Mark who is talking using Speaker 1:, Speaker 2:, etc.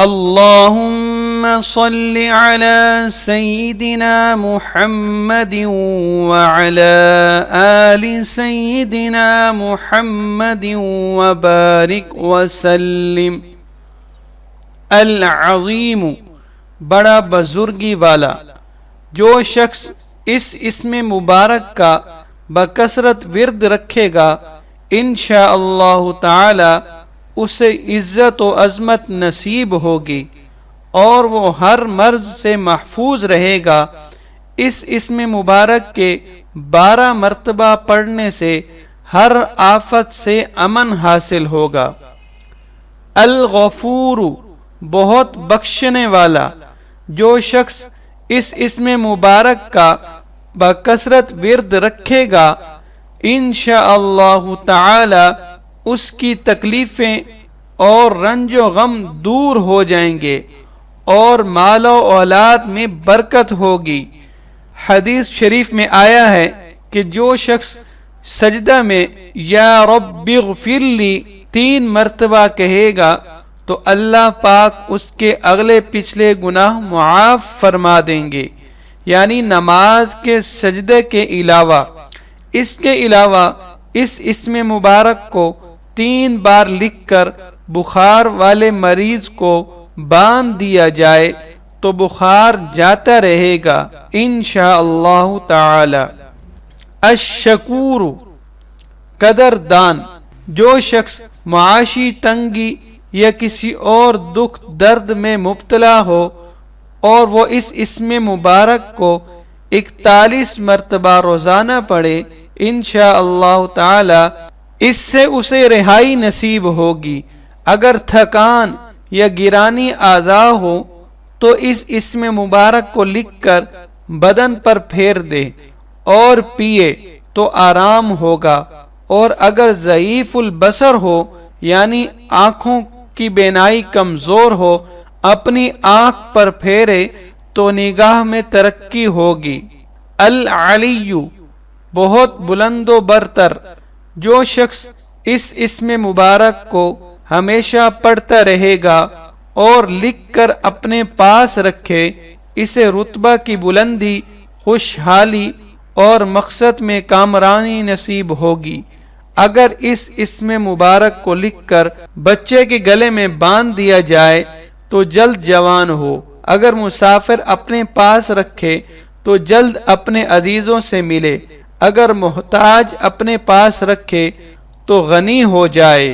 Speaker 1: اللهم صل على سيدنا محمد وعلى آل سيدنا محمد وبارك وسلم. العظیم بڑا بزرگی والا. جو شخص اس اسم مبارک کا بکثرت ورد رکھے گا انشاءاللہ تعالی اسے عزت و عظمت نصیب ہوگی اور وہ ہر مرض سے محفوظ رہے گا. اس اسم مبارک کے 12 مرتبہ پڑھنے سے ہر آفت سے امن حاصل ہوگا. الغفور بہت بخشنے والا. جو شخص اس اسم مبارک کا بکثرت ورد رکھے گا انشاءاللہ تعالی اس کی تکلیفیں اور رنج و غم دور ہو جائیں گے اور مال و اولاد میں برکت ہوگی. حدیث شریف میں آیا ہے کہ جو شخص سجدہ میں یا رب اغفر لی 3 مرتبہ کہے گا تو اللہ پاک اس کے اگلے پچھلے گناہ معاف فرما دیں گے. یعنی نماز کے سجدے کے علاوہ اس کے علاوہ اس اسم مبارک کو 3 بار لکھ کر بخار والے مریض کو باندھ دیا جائے تو بخار جاتا رہے گا انشاءاللہ تعالی. الشکور قدردان. جو شخص معاشی تنگی یا کسی اور دکھ درد میں مبتلا ہو اور وہ اس اسم مبارک کو 41 مرتبہ روزانہ پڑھے انشاءاللہ تعالی اس سے اسے رہائی نصیب ہوگی. اگر تھکان یا گرانی اعضاء ہو تو اس اسم مبارک کو لکھ کر بدن پر پھیر دے اور پیے تو آرام ہوگا. اور اگر ضعیف البصر ہو یعنی آنکھوں کی بینائی کمزور ہو اپنی آنکھ پر پھیرے تو نگاہ میں ترقی ہوگی. العلی بہت بلند و برتر. جو شخص اس اسم مبارک کو ہمیشہ پڑھتا رہے گا اور لکھ کر اپنے پاس رکھے اسے رتبہ کی بلندی، خوشحالی اور مقصد میں کامرانی نصیب ہوگی. اگر اس اسم مبارک کو لکھ کر بچے کے گلے میں باندھ دیا جائے تو جلد جوان ہو. اگر مسافر اپنے پاس رکھے تو جلد اپنے عزیزوں سے ملے. اگر محتاج اپنے پاس رکھے تو غنی ہو جائے.